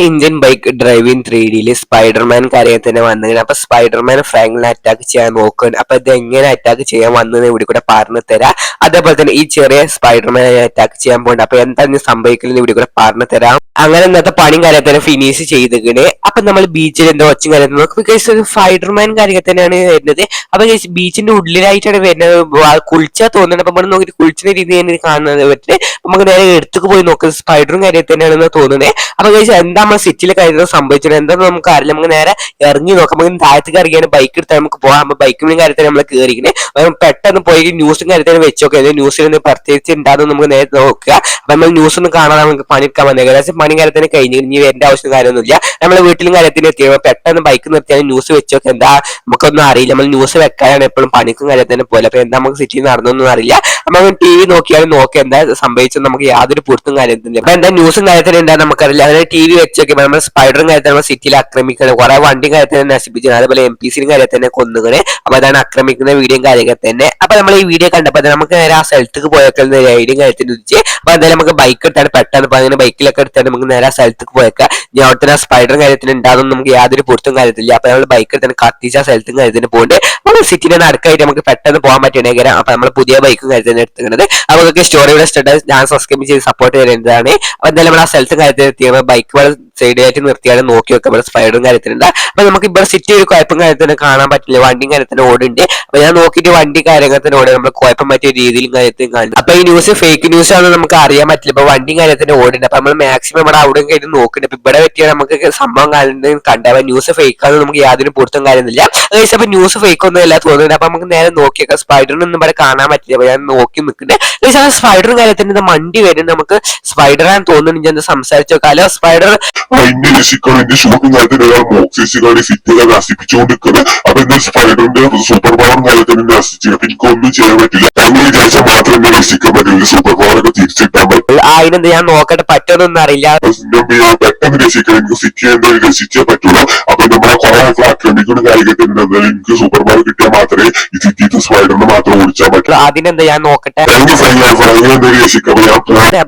Indian bike driving 3Dയിൽ Spiderman കാര്യം തന്നെ വന്നത്. അപ്പൊ സ്പൈഡർമാൻ ഫ്രാങ്ക്ലിനെ അറ്റാക്ക് ചെയ്യാൻ നോക്കുകയാണ്. അപ്പൊ ഇത് എങ്ങനെ അറ്റാക്ക് ചെയ്യാൻ വന്നത് ഇവിടെ കൂടെ പറഞ്ഞു തരാം. അതേപോലെ തന്നെ ഈ ചെറിയ സ്പൈഡർമാനെ അറ്റാക്ക് ചെയ്യാൻ പോകുന്നുണ്ട്. അപ്പൊ എന്താണ് സംഭവിക്കുന്നത് ഇവിടെ കൂടെ പറഞ്ഞു തരാം. അങ്ങനെ ഇന്നത്തെ പണിയും കാര്യത്തിന് ഫിനിഷ് ചെയ്തിരിക്കണേ. അപ്പൊ നമ്മൾ ബീച്ചിൽ എന്തോ ഒച്ചും കാര്യം നോക്കും. സ്പൈഡർമാൻ കാര്യം തന്നെയാണ് വരുന്നത്. അപ്പൊ ബീച്ചിന്റെ ഉള്ളിലായിട്ടാണ് വരുന്നത്. കുളിച്ചാൽ തോന്നുന്നത്. അപ്പൊ നമ്മൾ നോക്കിയിട്ട് കുളിച്ചിന്റെ രീതി കാണുന്നത് പറ്റില്ല. നമുക്ക് നേരെ എടുത്തേക്ക് പോയി നോക്കുന്നത് സ്പൈഡറും കാര്യം തന്നെയാണെന്ന് തോന്നുന്നത്. അപ്പൊ എന്താ നമ്മൾ സിറ്റിയിലെ കാര്യത്തിൽ സംഭവിച്ചത് എന്താണെന്ന് നമുക്ക് അറിയില്ല. നമുക്ക് നേരെ ഇറങ്ങി നോക്കാം. നമുക്ക് താഴത്തേക്ക് ഇറങ്ങിയാണ് ബൈക്ക് എടുത്താൽ നമുക്ക് പോകാം. ബൈക്കിന്റെ കാര്യത്തിൽ നമ്മൾ കയറിക്കുന്നത് പെട്ടെന്ന് പോയി ന്യൂസും കാര്യത്തിൽ വെച്ച് നോക്കാം. ന്യൂസിൽ പ്രത്യേകിച്ച് ഉണ്ടാകുന്ന നമുക്ക് നേരെ നോക്കുക. അപ്പൊ നമ്മൾ ന്യൂസ് ഒന്നും കാണാതെ നമുക്ക് പണിയെടുക്കാൻ വന്നത്. ഏകദേശം പണി കാര്യത്തിന് കഴിഞ്ഞ് ഇനി വരേണ്ട ആവശ്യം കാര്യമൊന്നുമില്ല. നമ്മൾ വീട്ടിലും കാര്യത്തിന് എത്തിയ പെട്ടെന്ന് ബൈക്ക് നിർത്തിയാൽ ന്യൂസ് വെച്ച് നോക്കാം. എന്താ നമുക്കൊന്നും അറിയില്ല. നമ്മൾ ന്യൂസ് വെക്കാനാണ് എപ്പോഴും പണിക്കും കാര്യത്തിന് പോലെ. അപ്പൊ എന്താ നമുക്ക് സിറ്റിയിൽ നടന്നൊന്നും അറിയില്ല. നമുക്ക് ടി വി നോക്കിയാലും നോക്കി എന്താ സംഭവിച്ചത് നമുക്ക് യാതൊരു പൂർത്തും കാര്യത്തില്ല. അപ്പൊ എന്താ ന്യൂസും കാര്യത്തിന് എന്താ നമുക്കറിയില്ല. അതായത് ടി വി വെച്ചൊക്കെ നമ്മൾ സ്പൈഡറും കാര്യത്തിൽ നമ്മൾ സിറ്റിയിൽ ആക്രമിക്കുന്നത്. കുറെ വണ്ടിയും കാര്യത്തിന് നശിപ്പിച്ചത്. അതേപോലെ MPCയും കാര്യത്തിന് കൊന്നുകളെ. അപ്പൊ അതാണ് ആക്രമിക്കുന്ന വീഡിയോയും കാര്യമൊക്കെ തന്നെ. അപ്പൊ നമ്മൾ ഈ വീഡിയോ കണ്ടപ്പോൾ നമുക്ക് നേരെ ആ സ്ഥലത്തേക്ക് പോയേക്കുന്ന ഐഡിയയും കാര്യത്തിന് വെച്ച് അപ്പൊ എന്തായാലും നമുക്ക് ബൈക്ക് എടുത്താണ് പെട്ടെന്ന് അങ്ങനെ ബൈക്കിലൊക്കെ എടുത്താൽ നമുക്ക് നേരെ ആ സ്ഥലത്തേക്ക് പോയേക്കാം. ഞാൻ അവിടുത്തെ സ്പൈഡറും കാര്യത്തിന് ഉണ്ടാകും നമുക്ക് യാതൊരു പൂർത്തും കാര്യത്തില്ല. അപ്പൊ നമ്മൾ ബൈക്ക് എടുത്താണ് കത്തിച്ച ആ സ്ഥലത്തും കാര്യത്തിന് പോകുന്നുണ്ട്. നമ്മൾ സിറ്റിയുടെ നടക്കായിട്ട് നമുക്ക് പെട്ടെന്ന് പോകാൻ പറ്റണേക്കാരം. അപ്പൊ നമ്മൾ പുതിയ ബൈക്കും കാര്യത്തിന് എടുത്തുന്നത്. അതൊക്കെ സ്റ്റോറിയുടെ ഞാൻ സബ്സ്ക്രൈബ് ചെയ്ത് സപ്പോർട്ട് ചെയ്യുന്നതാണ്. അപ്പൊ എന്തായാലും നമ്മൾ ആ സ്ഥലത്തും കാര്യത്തിൽ എത്തിയ ബൈക്ക് സൈഡായിട്ട് നിർത്തിയാണ് നോക്കി വെക്കാം. ഇവിടെ സ്പൈഡറും കാര്യത്തിലുണ്ട്. അപ്പൊ നമുക്ക് ഇവിടെ സിറ്റി ഒരു കുഴപ്പം കാര്യത്തിന് കാണാൻ പറ്റില്ല. വണ്ടിയും കാര്യത്തിന് ഓടുണ്ട്. അപ്പൊ ഞാൻ നോക്കിയിട്ട് വണ്ടി കാര്യത്തിന് ഓടുക നമ്മൾ കുഴപ്പം പറ്റിയ രീതിയിലും കാര്യത്തിലും കാണും. അപ്പൊ ഈ ന്യൂസ് ഫേക്ക് ന്യൂസ് ആണെന്ന് നമുക്ക് അറിയാൻ പറ്റില്ല. ഇപ്പൊ വണ്ടിയും കാര്യത്തിന് ഓടുണ്ട്. അപ്പൊ നമ്മൾ മാക്സിമം ഇവിടെ അവിടെ കഴിഞ്ഞ് നോക്കുന്നുണ്ട്. ഇപ്പൊ ഇവിടെ പറ്റിയ നമുക്ക് സംഭവം കണ്ട ന്യൂസ് ഫേക്ക് ആണെന്ന് നമുക്ക് യാതൊരു പൂർത്തും കാര്യമില്ല. അപ്പൊ ന്യൂസ് ഫേക്ക് ഒന്നും അല്ല തോന്നുന്നുണ്ട്. അപ്പൊ നമുക്ക് നേരെ നോക്കിയേക്കാം. സ്പൈഡറിനൊന്നും ഇവിടെ കാണാൻ പറ്റില്ല. അപ്പൊ ഞാൻ നോക്കി നിൽക്കുന്നുണ്ട്. സ്പൈഡറും കാര്യത്തിന് വണ്ടി വരും. നമുക്ക് സ്പൈഡറാന്ന് തോന്നുന്നു. ഞാൻ സംസാരിച്ചു നോക്കാം. ഹലോ സ്പൈഡർ, എന്നെ രക്ഷിക്കണം. എന്റെ ഷോപ്പും കാര്യത്തിൽ ഒരാൾ മോക്സിസുകാരെ സിറ്റികളെ നശിപ്പിച്ചുകൊണ്ടിരിക്കുന്നത്. അപ്പൊ എന്റെ സ്പൈഡറിന്റെ സൂപ്പർ പവർ കാര്യത്തിന് നശിച്ചു. അപ്പൊ എനിക്കൊന്നും ചെയ്യാൻ പറ്റില്ല. എന്നെ വിചാരിച്ചാൽ മാത്രം എന്നെ രക്ഷിക്കാൻ പറ്റില്ല. സൂപ്പർ പവർ ഒക്കെ തിരിച്ചിട്ടാൻ പറ്റും. അതിനെന്ത് ഞാൻ നോക്കട്ടെ പറ്റുമെന്നൊന്നും അറിയില്ല. പെട്ടെന്ന് രക്ഷിക്കണം. എനിക്ക് സിറ്റി എന്തായാലും രക്ഷിച്ചേ പറ്റുള്ളൂ. അപ്പൊ നമ്മളെ കുറെ ആൾക്കാർ ആക്രമിക്കുന്ന കാര്യത്തിൽ എനിക്ക് സൂപ്പർ പവർ കിട്ടിയാൽ മാത്രമേ ഈ സിറ്റിത്തെ സ്പൈഡറിനെ മാത്രം ഓടിച്ചാൽ പറ്റൂ. അതിനെന്താ ഞാൻ നോക്കട്ടെ. എന്തായാലും രക്ഷിക്കാം.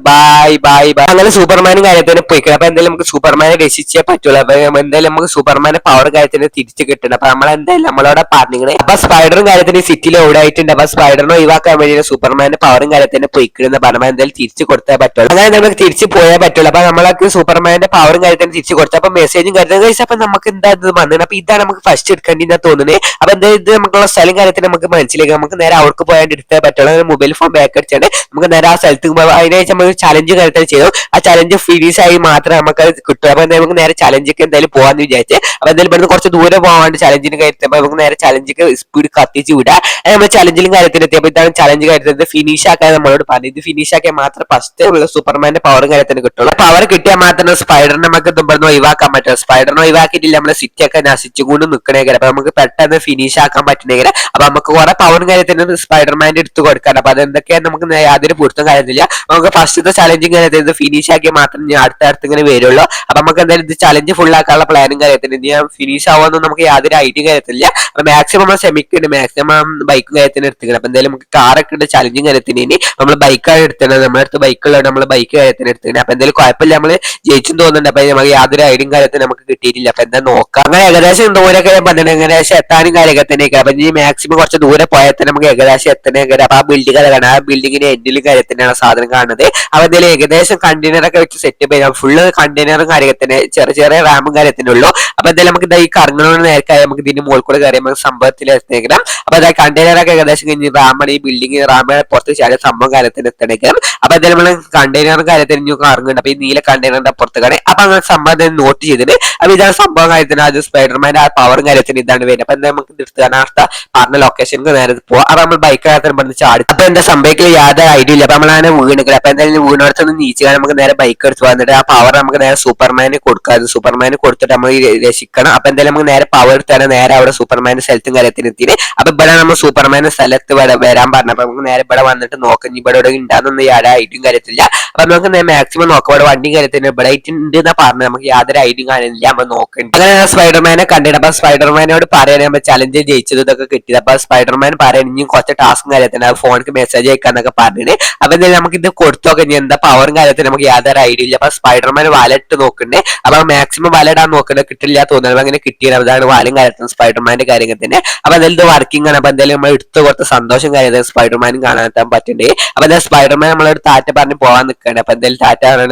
Bye bye bye. അങ്ങനെ സൂപ്പർമാനും കാര്യത്തിന് പോയിക്കണം. അപ്പൊ എന്തായാലും നമുക്ക് സൂപ്പർമാനെ രക്ഷിച്ചേ പറ്റുള്ളൂ. അപ്പൊ എന്തായാലും നമുക്ക് സൂപ്പർമാന്റെ പവർ കാര്യത്തിന് തിരിച്ചു കിട്ടണം. അപ്പൊ നമ്മളെന്തായാലും നമ്മളോടെ പറഞ്ഞിങ്ങനെ. അപ്പൊ സ്പൈഡറും കാര്യത്തിന് സിറ്റിയിൽ എവിടെ ആയിട്ടുണ്ട്. അപ്പൊ സ്പൈഡറിനെ ഒഴിവാക്കാൻ വേണ്ടി സൂപ്പർമാന്റെ പവറും കാര്യത്തിന് പോയിക്കിടുന്ന പറഞ്ഞാൽ എന്തായാലും തിരിച്ചു കൊടുത്തേ പറ്റുള്ളൂ. അങ്ങനെ നമുക്ക് തിരിച്ചു പോയാൽ പറ്റുള്ളൂ. അപ്പൊ നമ്മളൊക്കെ സൂപ്പർമാന്റെ പവറും കാര്യത്തിന് തിരിച്ചു കൊടുത്തു. അപ്പൊ മെസ്സേജും കാര്യത്തിന് കഴിച്ചാൽ അപ്പൊ നമുക്ക് എന്താ വന്നത്. അപ്പൊ ഇതാണ് നമുക്ക് ഫസ്റ്റ് എടുക്കേണ്ടിന്നാ തോന്നുന്നത്. അപ്പൊ എന്തായാലും ഇത് നമുക്കുള്ള സ്ഥലം കാര്യത്തിന് നമുക്ക് മനസ്സിലാക്കാം. നമുക്ക് നേരെ അവർക്ക് പോയാൽ എടുത്തേ പറ്റുള്ളൂ. മൊബൈൽ ഫോൺ ബാക്ക് അടിച്ചാണ് നമുക്ക് നേരെ ആ സ്ഥലത്തേക്ക് പോകാം. അതിനായിട്ട് നമ്മൾ ചലഞ്ച് കാര്യത്തിൽ ചെയ്തു. ആ ചലഞ്ച് ഫിനിഷ് ആയി മാത്രമേ നമുക്ക് അത് കിട്ടും. അപ്പൊ എന്തായാലും നമുക്ക് നേരെ ചലഞ്ചൊക്കെ എന്തായാലും പോകാന്ന് വിചാരിച്ചു. അപ്പൊ എന്തായാലും ഇവിടുന്ന് കുറച്ച് ദൂരെ പോകാണ്ട് ചലഞ്ചിന് കാര്യത്തിൽ നമുക്ക് നേരെ ചലഞ്ചൊക്കെ സ്പീഡ് കത്തിച്ച് വിടാം. നമ്മൾ ചലഞ്ചിലും കാര്യത്തിൽ എത്തിയപ്പോൾ ഇതാണ് ചലഞ്ച് കാര്യത്തിൽ ഫിനിഷ് ആക്കാൻ നമ്മളോട് പറഞ്ഞു. ഇത് ഫിനിഷ് ആക്കിയാൽ മാത്രം ഫസ്റ്റ് ഉള്ള സൂപ്പർമാന്റെ പവറും കാര്യത്തിന് കിട്ടുള്ളൂ. പവർ കിട്ടിയാൽ മാത്രമേ സ്പൈഡറിനെ നമുക്ക് ഇവിടുന്ന് ഒഴിവാക്കാൻ പറ്റും. സ്പൈഡറിനെ ഒഴിവാക്കിയിട്ടില്ല നമ്മളെ സിറ്റി ഒക്കെ നശിച്ചുകൊണ്ട് നിൽക്കണേക്കാരം. അപ്പൊ നമുക്ക് പെട്ടെന്ന് ഫിനിഷ് ആക്കാൻ പറ്റുന്നേക്കാരം. അപ്പൊ നമുക്ക് കുറെ പവറും കാര്യത്തിന് സ്പൈഡർമാന്റെ എടുത്ത് കൊടുക്കാൻ. അപ്പൊ അതെന്തൊക്കെയാണ് നമുക്ക് യാതൊരു പൂർത്തും കാര്യത്തില്ല. നമുക്ക് ഫസ്റ്റത്തെ ചലഞ്ചിങ് കാര്യത്തിൽ ഫിനിഷ് ആക്കിയാൽ മാത്രം ഞാൻ അടുത്തടുത്ത് ഇങ്ങനെ വരുള്ളൂ. അപ്പൊ നമുക്ക് എന്തായാലും ഇത് ചലഞ്ച് ഫുൾ ആക്കാനുള്ള പ്ലാനും കാര്യത്തിന് ഞാൻ ഫിനിഷ് ആവുമെന്ന് നമുക്ക് യാതൊരു ഐഡിയ കാര്യത്തില്ല. അപ്പൊ മാക്സിമം നമ്മൾ ശ്രമിക്കുന്നുണ്ട്. മാക്സിമം ബൈക്ക് കാര്യത്തിന് എടുത്തിക്കണം. അപ്പൊ എന്തായാലും നമുക്ക് കാറൊക്കെ ഉണ്ട് ചലഞ്ചും കാര്യത്തിന്. ഇനി നമ്മൾ ബൈക്കാണ് എടുത്തത്. നമ്മുടെ അടുത്ത് ബൈക്കുള്ളത് നമ്മൾ ബൈക്ക് കാര്യത്തിന് എടുത്തിട്ടുണ്ട്. അപ്പൊ എന്തായാലും കുഴപ്പമില്ല. നമ്മൾ ജയിച്ചും തോന്നുന്നുണ്ട്. അപ്പൊ നമുക്ക് യാതൊരു ഐഡിയും കാര്യത്തിന് നമുക്ക് കിട്ടിയിട്ടില്ല. അപ്പൊ എന്താ നോക്കാം. അങ്ങനെ ഏകദേശം ദൂരമൊക്കെ ഞാൻ പറഞ്ഞത് ഏകദേശം എത്താനും കാര്യമൊക്കെ തന്നെ. അപ്പൊ ഇനി മാക്സിമം കുറച്ച് ദൂരെ പോയാൽ തന്നെ നമുക്ക് ഏകദേശം എത്തണേക്കാരം. അപ്പൊ ആ ബിൽഡിംഗ് കാണാം. ആ ബിൽഡിങ്ങിന്റെ എൻഡിലും കാര്യത്തിനാണ് സാധനം കാണുന്നത്. അപ്പൊ എന്തായാലും ഏകദേശം കണ്ടെയ്നറൊക്കെ വെച്ച് സെറ്റ് ചെയ്യാം. ഫുള്ള് കണ്ടെയ്നറും കാര്യത്തിന് ചെറിയ ചെറിയ റാമും കാര്യത്തിനുള്ളൂ. അപ്പൊ എന്തായാലും നമുക്ക് ഈ കറങ്ങണോട് നേരക്കായി നമുക്ക് ഇതിന്റെ മുകളിൽ കൂടെ കയറി നമുക്ക് സംഭവത്തിൽ എത്തിയേക്കണം. അപ്പൊ അതായത് കണ്ടെയ്നറൊക്കെ ഏകദേശം കഴിഞ്ഞ് റാമാണ് ഈ ബിൽഡിംഗ് റാമ പുറത്ത് ചാടിയ സംഭവം കാര്യത്തിന് എത്തണേക്കണം. അപ്പൊ എന്തായാലും നമ്മൾ കണ്ടെയ്നറും കാര്യത്തിന് കറങ്ങുന്നുണ്ട്. അപ്പൊ ഈ നീല കണ്ടെയ്നറിന്റെ അപ്പുറത്തേക്കാണ്. അപ്പൊ അങ്ങനെ സംഭവം നോട്ട് ചെയ്തിട്ട് അപ്പൊ ഇതാണ് സംഭവം കാര്യത്തിന്. അത് സ്പൈഡർമാന്റെ ആ പവറും കാര്യത്തിന് ഇതാണ് വരുന്നത്. അപ്പൊ എന്താ നമുക്ക് എടുത്ത് പറഞ്ഞ ലൊക്കേഷനിൽ നേരെ പോവാം. അപ്പൊ നമ്മൾ ബൈക്ക് കാര്യത്തിന് പറഞ്ഞ് ചാടി. അപ്പൊ എന്താ സംഭവിക്കില്ല യാതൊരു ഐഡിയ ഇല്ല. അപ്പൊ നമ്മളങ്ങനെ വീണിക്കണം. അപ്പൊ എന്തായാലും വീണോടത്തൊന്ന് നീച്ചാൽ നമുക്ക് നേരെ ബൈക്ക് എടുത്ത് വന്നിട്ട് ആ പവർ നമുക്ക് നേരെ സൂപ്പർമാന് കൊടുക്കാം. സൂപ്പർമാന് കൊടുത്തിട്ട് നമ്മൾ രക്ഷിക്കണം. അപ്പൊ എന്തായാലും നമുക്ക് നേരെ പവർ എടുത്താണ് നേരെ അവിടെ സൂപ്പർമാന്റെ സ്ഥലത്തും കാര്യത്തിന് എത്തിന്. അപ്പൊ ഇവിടെ നമ്മൾ സൂപ്പർമാന്റെ സ്ഥലത്ത് വരാൻ പറഞ്ഞു. അപ്പൊ നമുക്ക് നേരെ ഇവിടെ വന്നിട്ട് നോക്കാം. ഇവിടെ ഇവിടെ ഉണ്ടാകുന്ന യാതൊരു ഐഡിയും കാര്യത്തില്ല. അപ്പൊ നമുക്ക് മാക്സിമം നോക്കാം. ഇവിടെ വണ്ടി കാര്യത്തിന് ഇവിടെ ഉണ്ട് എന്നാ പറഞ്ഞത്. നമുക്ക് യാതൊരു ഐഡിയും കാര്യമില്ല. നമ്മൾ നോക്കണ്ട. അങ്ങനെ സ്പൈഡർമാനെ കണ്ടിട്ട് അപ്പൊ സ്പൈഡർമാനോട് പറയാൻ നമ്മൾ ചലഞ്ച് ജയിച്ചത് ഇതൊക്കെ കിട്ടിയത്. അപ്പൊ സ്പൈഡർമാൻ സ്പൈഡർമാൻ പറയാൻ ഇനിയും കുറച്ച് ടാസ്കും കാര്യത്തിന് ഫോണിക്ക് മെസ്സേജ് അയക്കാന്നൊക്കെ പറഞ്ഞിട്ട്. അപ്പൊ എന്തായാലും നമുക്ക് ഇത് കൊടുത്തൊക്കെ ഇനി എന്താ പവറും കാര്യത്തിന് നമുക്ക് യാതൊരു ഐഡിയ ഇല്ല. അപ്പൊ സ്പൈഡർമാൻ വാലിട്ട് നോക്കണ്ടേ. അപ്പൊ മാക്സിമം വാലിടാൻ നോക്കണ്ടേ, കിട്ടില്ല തോന്നുന്നത് അങ്ങനെ കിട്ടിയത്. അതാണ് വാലും കാര്യത്തിന് സ്പൈഡർമാന്റെ കാര്യത്തിന്. അപ്പൊ എന്തായാലും ഇത് വർക്കിംഗ് ആണ്. അപ്പൊ എന്തായാലും നമ്മൾ എടുത്ത് കൊടുത്ത സന്തോഷം കാര്യം സ്പൈഡർമാനും കാണാൻ പറ്റണ്ടേ. അപ്പൊ എന്തായാലും സ്പൈഡർമാൻ നമ്മളൊരു ടാറ്റ പറഞ്ഞ് പോകാൻ നിൽക്കുകയാണ്. അപ്പൊ എന്തായാലും ടാറ്റ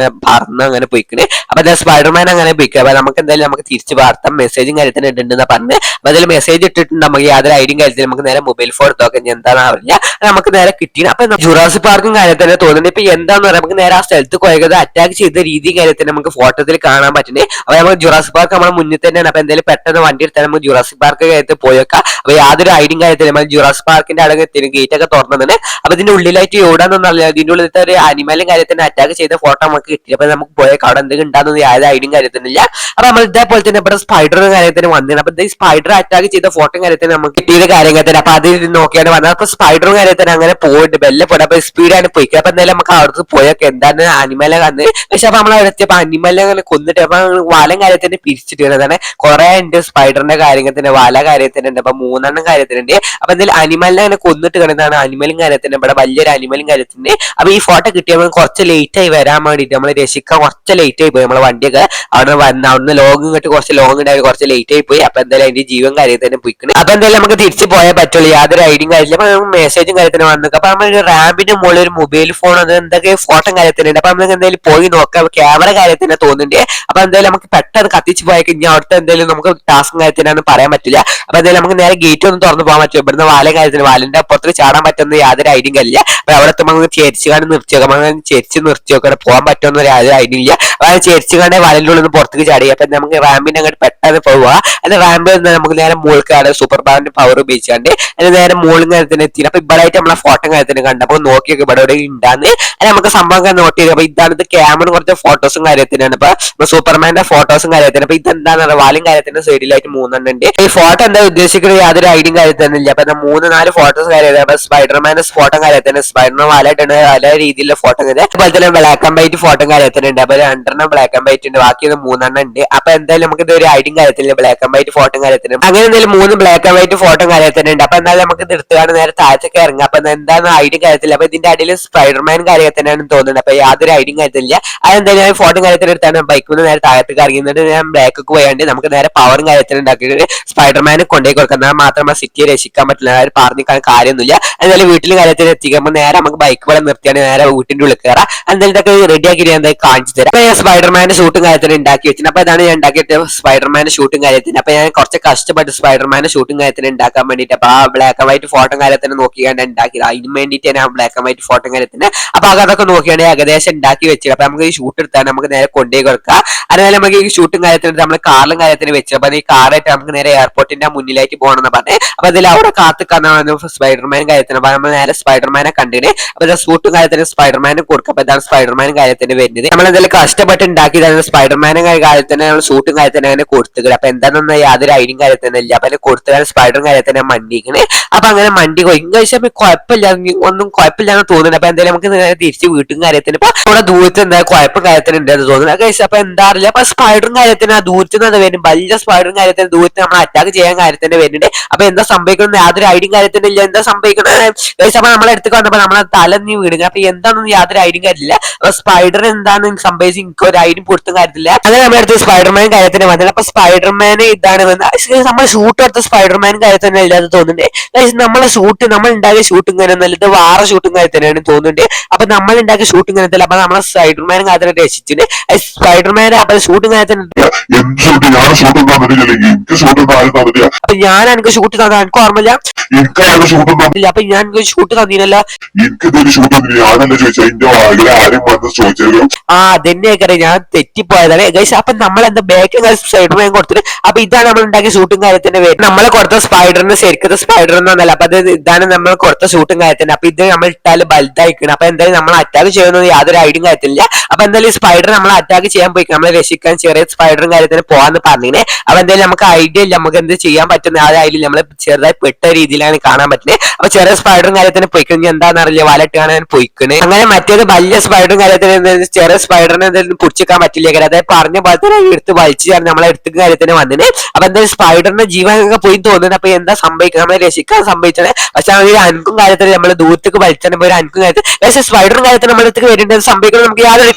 പറന്ന് അങ്ങനെ പോയിക്കണേ. അപ്പൊ എന്തായാലും സ്പൈഡർമാൻ അങ്ങനെ പോയിക്കുക. അപ്പൊ നമുക്ക് എന്തായാലും നമുക്ക് തിരിച്ച് വാർത്താം മെസ്സേജും കാര്യത്തിന് ഇട്ടുണ്ടെന്ന് പറഞ്ഞ്. അപ്പൊ അതിൽ മെസ്സേജ് ഇട്ടിട്ടുണ്ട് നമുക്ക് യാതൊരു ഐഡിയും കാര്യത്തിൽ നമുക്ക് നേരെ മൊബൈൽ ഫോൺ എടുത്തോക്കെ എന്താണെന്ന് അറിയില്ല. നമുക്ക് നേരെ കിട്ടി. അപ്പൊ ജുറാസിക് പാർക്കും കാര്യത്തിന് തോന്നുന്നത് ഇപ്പൊ എന്താന്ന് പറയാം, നമുക്ക് നേരെ ആ സ്ഥലത്ത് പോയത് അറ്റാക്ക് ചെയ്ത രീതിയും കാര്യത്തിന് നമുക്ക് ഫോട്ടോത്തിൽ കാണാൻ പറ്റുന്നത്. അപ്പൊ നമുക്ക് ജുറാസിക് പാർക്ക് നമ്മുടെ മുന്നിൽ തന്നെയാണ്. അപ്പൊ എന്തായാലും പെട്ടെന്ന് വണ്ടി എടുത്താൽ നമുക്ക് ജുറാസിക് പാർക്ക് കാര്യത്തിൽ പോയേക്കാം. അപ്പൊ യാതൊരു ഐഡിയും കാര്യത്തിൽ നമ്മൾ ജുറാസിക് പാർക്കിന്റെ അടങ്ങ് ഗേറ്റ് ഒക്കെ തുറന്നതാണ്. അപ്പൊ ഇതിന്റെ ഉള്ളിലായിട്ട് എവിടാന്നൊന്നും അറിയില്ല. ഇതിന്റെ ഉള്ളിലത്തെ ഒരു അനിമലും കാര്യത്തിന് അറ്റാക്ക് ചെയ്ത ഫോട്ടോ നമുക്ക് കിട്ടി. അപ്പൊ നമുക്ക് പോയേക്കാം അവിടെ എന്തെങ്കിലും ഉണ്ടാകുന്നത് യാതൊരു ഐഡിയും കാര്യത്തിനില്ല. അപ്പൊ നമ്മൾ ഇതേപോലെ തന്നെ ഇവിടെ സ്പൈഡറും കാര്യത്തിന് വന്നിരുന്നു. അപ്പൊ ഈ സ്പൈഡർ അറ്റാക്ക് ചെയ്ത ഫോട്ടോ കാര്യത്തിന് നമുക്ക് കിട്ടിയത് കാര്യത്തിന്. അപ്പൊ അത് നോക്കിയാണ് വന്നത്. അപ്പൊ സ്പൈഡറും കാര്യത്തിന് അങ്ങനെ പോയിട്ട് ബെല്ലപ്പെട്ട് അപ്പൊ സ്പീഡാണ് പോയിക്കുക. അപ്പൊ എന്തായാലും നമുക്ക് അവിടുത്തെ പോയൊക്കെ എന്താണ് അനിമലെ വന്ന്. പക്ഷെ അപ്പൊ നമ്മൾ എത്തിയപ്പോ അനിമലെ അങ്ങനെ കൊന്നിട്ട് അപ്പൊ വാലം കാര്യത്തിന് പിരിച്ചിട്ട് അതാണ് കുറെ ഉണ്ട്. സ്പൈഡറിന്റെ കാര്യത്തിന് വാല കാര്യത്തിനുണ്ട്. അപ്പൊ 3 കാര്യത്തിനുണ്ട്. അപ്പൊ എന്തായാലും അനിമലിനെ അങ്ങനെ കൊന്നിട്ട് കിടന്നാണ് അനിമലും കാര്യത്തിന് ഇവിടെ വലിയൊരു അനിമലും കാര്യത്തിന്. അപ്പൊ ഈ ഫോട്ടോ കിട്ടിയപ്പോൾ കുറച്ച് ലേറ്റ് ആയി വരാൻ വേണ്ടിട്ട് നമ്മൾ രക്ഷിക്കാൻ കുറച്ച് ലേറ്റ് ആയി പോയി. നമ്മളെ വണ്ടിയൊക്കെ അവിടെ വന്ന് അവിടുന്ന് ലോങ് ഇങ്ങോട്ട് കുറച്ച് ലോങ് ഉണ്ടായി കുറച്ച് ലേറ്റ് ആയി പോയി. അപ്പൊ എന്തായാലും അതിന്റെ ജീവൻ കാര്യത്തിന് പോയിക്കണ്. അപ്പൊ എന്തായാലും നമുക്ക് തിരിച്ചു പോയാൽ പറ്റുള്ളൂ, യാതൊരു ഐഡിയും കാര്യമില്ല. അപ്പൊ മെസ്സേജും കാര്യത്തിന് വന്നു. അപ്പൊ നമ്മൾ റാമ്പിന്റെ മുകളിൽ ഒരു മൊബൈൽ ഫോൺ അത് എന്തൊക്കെ ഫോട്ടോ കാര്യത്തിനുണ്ട്. അപ്പൊ നമുക്ക് എന്തായാലും പോയി നോക്കാം. ക്യാമറ കാര്യത്തിന് തോന്നുന്നുണ്ട്. അപ്പൊ എന്തായാലും നമുക്ക് പെട്ടെന്ന് കത്തിച്ച് പോയി കഴിഞ്ഞാൽ അവിടുത്തെ എന്തെങ്കിലും നമുക്ക് ടാസ്ക് കാര്യത്തിനാണെന്ന് പറയാൻ പറ്റില്ല. അപ്പൊ എന്തായാലും നമുക്ക് നേരെ ഗേറ്റ് ഒന്നും തുറന്ന് പോകാൻ പറ്റില്ല. ഇവിടുന്ന് വാല കാര്യത്തിന് വാലിന്റെ അപ്പുറത്ത് ചാടാൻ പറ്റുന്ന യാതൊരു ഐഡിയും കാര്യമില്ല. അപ്പൊ അവിടെ നമുക്ക് ചേരിച്ചു കാണി നിർത്തി നോക്കാം. ചേരിച്ച് നിർത്തി നോക്കാം പോകാൻ പറ്റുമെന്ന് യാതൊരു ഐഡിയ ഇല്ല. അപ്പൊ ചേരിച്ചു കാണെ വാലിന്റെ ഉള്ളിൽ നിന്ന് പുറത്തേക്ക് ചാടി. അപ്പൊ നമുക്ക് റാമ്പിന്റെ അങ്ങോട്ട് പെട്ടെന്ന് പോവുക. അത് റാമ്പിൽ നമുക്ക് നേരെ മുകൾക്കാണ് സൂപ്പർ പവറിന്റെ പവർ ഉപയോഗിച്ചാണ്ട് അതിന് നേരെ മുകളിൽ കാര്യത്തിന് എത്തി. അപ്പൊ ഇവിടെയായിട്ട് നമ്മളെ ഫോട്ടോ കാര്യത്തിന് കണ്ടപ്പോൾ നോക്കിയൊക്കെ ഇവിടെ ഇവിടെ ഉണ്ടാന്ന് അത് നമുക്ക് സംഭവം നോട്ട് ചെയ്ത്. അപ്പൊ ഇതാണ് ഇത് ക്യാമറ കുറച്ച് ഫോട്ടോസും കാര്യത്തിനാണ്. ഇപ്പൊ സൂപ്പർമാന്റെ ഫോട്ടോസും കാര്യത്തിന്. അപ്പൊ ഇതെന്താണെന്ന് വാലും കാര്യത്തിന്റെ സൈഡിലായിട്ട് 3 ഉണ്ട്. ഈ ഫോട്ടോ എന്താ ഉദ്ദേശിക്കുന്നത് യാതൊരു ഐഡിയും കാര്യത്തിനില്ല. അപ്പൊ 3-4 ഫോട്ടോസ് കാര്യത്തിൽ. അപ്പൊ സ്പൈഡർമാന്റെ ഫോട്ടോ കാര്യത്തിന് സ്പൈഡർമാൻ വാലായിട്ടുണ്ട് പല രീതിയിലുള്ള ഫോട്ടോ ഉണ്ട്. അതുപോലെ തന്നെ ബ്ലാക്ക് ആൻഡ് വൈറ്റ് ഫോട്ടോ കാര്യത്തിനുണ്ട്. അപ്പൊ 2 ബ്ലാക്ക് ആൻഡ് വൈറ്റ് ഉണ്ട്, ബാക്കി 3 ഉണ്ട്. അപ്പൊ എന്തായാലും നമുക്ക് ഇത് ഒരു ഐഡിയും കാര്യത്തില്ല ബ്ലാക്ക് ആൻഡ് വൈറ്റ് ഫോട്ടോ കാര്യത്തിന്. അങ്ങനെ എന്തായാലും 3 ബ്ലാക്ക് ആൻഡ് വൈറ്റ് ഫോട്ടോ കാര്യത്തിനുണ്ട്. അപ്പൊ എന്തായാലും നമുക്ക് ഇത് എടുത്തുകൊണ്ട് നേരെ താഴത്തേക്ക് ഇറങ്ങാം. അപ്പൊ എന്താണ് ഐഡിയും കാര്യത്തില്ല. അപ്പൊ ഇതിന്റെ അടിയിൽ സ്പൈഡർമാൻ കാര്യത്തിനാണ് തോന്നുന്നത്. അപ്പൊ യാതൊരു ഐഡിയും കാര്യത്തില്ല. അതെന്തായാലും ഫോട്ടോ കാര്യത്തിന് എടുത്താണ് ബൈക്കിൽ നിന്ന് നേരെ താഴത്തേക്ക് ഇറങ്ങിയിട്ട് ഞാൻ ബാക്കൊക്കെ പോയാണ്ട് നമുക്ക് നേരെ പവറും കാര്യത്തിന് ഉണ്ടാക്കിയിട്ട് സ്പൈഡർമാനെ കൊണ്ടുപോയി കൊടുക്കാം. എന്നാൽ മാത്രം സിറ്റിയെ രക്ഷിക്കാൻ പറ്റില്ല. പറഞ്ഞിക്കാൻ കാര്യമൊന്നുമില്ല. എന്തായാലും വീട്ടിൽ കാര്യത്തിന് എത്തിക്കുമ്പോൾ നേരെ നമുക്ക് ബൈക്ക് പോലെ നിർത്തിയാണ് നേരെ വീട്ടിന്റെ ഉള്ളിൽ കയറാം. എന്തായാലും ഇതൊക്കെ റെഡി ആക്കി ഞാൻ കാണിച്ചു തരാം. അപ്പൊ ഞാൻ സ്പൈഡർമാന്റെ ഷൂട്ടും കാര്യത്തിന് ഉണ്ടാക്കി വെച്ചിട്ട്. അപ്പൊ ഇതാണ് ഞാൻ ഉണ്ടാക്കിയിട്ട് സ്പൈഡർമാന്റെ ഷൂട്ടും കാര്യത്തിന്. അപ്പൊ ഞാൻ കുറച്ച് കഷ്ടപ്പെട്ട് സ്പൈഡർമാന്റെ ഷൂട്ടും കാര്യത്തിന് ഉണ്ടാക്കാൻ വേണ്ടിയിട്ട് അപ്പൊ ആ ബ്ലാക്ക് ആൻഡ് വൈറ്റ് ഫോട്ടോ കാര്യത്തിന് നോക്കിയാണ് ഉണ്ടാക്കിയത്. അതിന് വേണ്ടിയിട്ട് ഞാൻ ബ്ലാക്ക് ആൻഡ് വൈറ്റ് ഫോട്ടോ കാര്യത്തിന് അപ്പൊ അതൊക്കെ നോക്കിയാണ് ഏകദേശം ഉണ്ടാക്കി വെച്ചത്. അപ്പൊ നമുക്ക് ഈ ഷൂട്ട് എടുത്താൽ നമുക്ക് നേരെ കൊണ്ടുപോയി കൊടുക്കാം. അതുപോലെ നമുക്ക് ഈ ഷൂട്ടും കാര്യത്തിന് നമ്മൾ കാറിലും കാര്യത്തിന് വെച്ചു. അപ്പൊ ഈ കാറായിട്ട് നമുക്ക് നേരെ എയർപോർട്ടിന്റെ മുന്നിലേക്ക് പോകണമെന്ന് പറഞ്ഞത്. അപ്പൊ അതിൽ അവിടെ കാത്തിക്കാന്നാണ് സ്പൈഡർമാൻ കാര്യത്തിന്. അപ്പൊ നമ്മൾ നേരെ സ്പൈഡർമാനെ കണ്ടിന്. അപ്പൊ ഷൂട്ടും കാര്യത്തിന് സ്പൈഡർമാനെ കൊടുക്കുക. അപ്പൊ ഇതാണ് സ്പൈഡർമാൻ കാര്യത്തിന് വരുന്നത്. നമ്മൾ എന്തായാലും കഷ്ടപ്പെട്ട് ഉണ്ടാക്കിയതാണ് സ്പൈഡർമാനെ കാര്യത്തിന് നമ്മൾ ഷൂട്ടും കാര്യത്തിന് അങ്ങനെ കൊടുത്തുക. അപ്പൊ എന്താണെന്ന് യാതൊരു ഐഡിയും കാര്യത്തിനില്ല. അപ്പൊ കൊടുത്തുക സ്പൈഡർ കാര്യത്തിന് മണ്ടിക്കണേ. അപ്പൊ അങ്ങനെ മണ്ടി ഇംഗ്ലീഷ് കുഴപ്പമില്ല, ഒന്നും കുഴപ്പമില്ലാന്ന് തോന്നുന്നുണ്ട്. അപ്പൊ എന്തായാലും നമുക്ക് തിരിച്ച് വീട്ടും കാര്യത്തിന് ഇപ്പൊ ഇവിടെ ദൂരത്ത് എന്താ കുഴപ്പം കാര്യത്തിന് ഉണ്ടെന്ന് തോന്നുന്നു. അപ്പൊ എന്താ അറിയില്ല. അപ്പൊ സ്പൈഡറും കാര്യത്തിന് ദൂരത്ത് നിന്ന് വരും. വലിയ സ്പൈഡറും കാര്യത്തിന് ദൂരത്ത് നമ്മൾ അറ്റാക്ക് ചെയ്യാൻ കാര്യത്തിന് വരുന്നുണ്ട്. അപ്പൊ എന്താ സംഭവിക്കുന്നത് യാതൊരു ഐഡിയും കാര്യത്തിന് ഇല്ല. എന്താ സംഭവിക്കുന്നത് അപ്പൊ നമ്മളെ അടുത്തേക്ക് വന്നപ്പോ നമ്മളെ തല നീ വീടുക. അപ്പൊ എന്താണെന്ന് യാതൊരു ഐഡിയും കാര്യമില്ല. അപ്പൊ സ്പൈഡർ എന്താണ് സംഭവിച്ചത് എനിക്ക് ഒരു ഐഡിയും പൊടുത്തും കാര്യത്തില്ല. അങ്ങനെ നമ്മുടെ അടുത്ത് സ്പൈഡർമാൻ കാര്യത്തിന് വന്നത്. അപ്പൊ സ്പൈഡർമാന് ഇതാണ് നമ്മൾ ഷൂട്ട് എടുത്ത സ്പൈഡർമാൻ കാര്യത്തിന് ഇല്ലാതെ തോന്നുന്നുണ്ട്. നമ്മളെ ഷൂട്ട് നമ്മൾ ഉണ്ടാക്കിയ ഷൂട്ടും കാര്യമൊന്നും ഇത് വേറെ ഷൂട്ടും കാര്യത്തിനാണ് തോന്നുന്നുണ്ട്. അപ്പൊ നമ്മൾ ഉണ്ടാക്കിയ ഷൂട്ടും കാര്യത്തില്ല. അപ്പൊ നമ്മളെ സ്പൈഡർമാനും കാര്യത്തിന് രക്ഷിച്ചിട്ട് സ്പൈഡർമാനെ അപ്പൊ ഷൂട്ടും കാര്യത്തിന് അപ്പൊ ഞാൻ എനിക്ക് ഷൂട്ട് തന്നെ എനിക്ക് ഓർമ്മയില്ല. അപ്പൊ ഞാൻ ഷൂട്ട് തന്നീനല്ല. ആ അതന്നെയൊക്കെ ഞാൻ തെറ്റിപ്പോയതാണ്. അപ്പൊ നമ്മളെന്താ ബാക്ക് സ്പൈഡർമാൻ കൊടുത്തിട്ട് അപ്പൊ ഇതാണ് നമ്മൾ ഉണ്ടാക്കിയ ഷൂട്ടും കാര്യത്തിന്റെ പേര്. നമ്മളെ കൊടുത്ത സ്പൈഡറിന് ശരിക്കും സ്പൈഡർ എന്നല്ല. അപ്പൊ അത് ഇതാണ് നമ്മൾ കൊടുത്ത ഷൂട്ടും കാര്യത്തിന്റെ. അപ്പൊ ഇത് നമ്മൾ ഇട്ടാല് ബൽതായിക്കണം. അപ്പൊ എന്തായാലും നമ്മൾ അറ്റാക്ക് ചെയ്യുന്നത് യാതൊരു ഐഡിയും കാര്യത്തില്ല. അപ്പൊ എന്തായാലും സ്പൈഡർ നമ്മൾ അറ്റാക്ക് ചെയ്യാൻ പോയി നമ്മളെ രക്ഷിക്കാൻ ചെറിയ സ്പൈഡറും കാര്യത്തിന് പോവാന്ന് പറഞ്ഞിനെ. അപ്പൊ എന്തായാലും നമുക്ക് ഐഡിയ ഇല്ല നമുക്ക് എന്ത് ചെയ്യാൻ പറ്റുന്ന ആ ഐഡിയ നമ്മൾ ചെറുതായി പെട്ട രീതിയിലാണ് കാണാൻ പറ്റുന്നത്. അപ്പൊ ചെറിയ സ്പൈഡറും കാര്യത്തിന് പോയിക്കഴിഞ്ഞാൽ എന്താണെന്ന് അറിയില്ല വാലട്ട് കാണാൻ പോയിക്കണേ. അങ്ങനെ മറ്റേത് വലിയ സ്പൈഡറും കാര്യത്തിന് ചെറിയ സ്പൈഡറിനെ എന്തെങ്കിലും പിടിച്ചിക്കാൻ പറ്റില്ല. അതായത് പറഞ്ഞ പോലെ തന്നെ എടുത്ത് വലിച്ചു നമ്മളെ എടുത്ത കാര്യത്തിന് വന്നിന്. അപ്പൊ എന്തായാലും സ്പൈഡറിന്റെ ജീവനൊക്കെ പോയി തോന്നുന്നത്. അപ്പൊ എന്താ സംഭവിക്കുന്നത് നമ്മളെ രക്ഷിക്കാൻ സംഭവിച്ചത്. പക്ഷെ ഒരു അനക്കും കാര്യത്തിന് നമ്മൾ ദൂരത്തേക്ക് വലിച്ചാൽ ഒരു അനക്കും കാര്യത്തിൽ പക്ഷെ സ്പൈഡറും കാര്യത്തിൽ നമ്മുടെ അടുത്തേക്ക് വരുന്നത് സംഭവിക്കുന്നത് നമുക്ക് യാതൊരു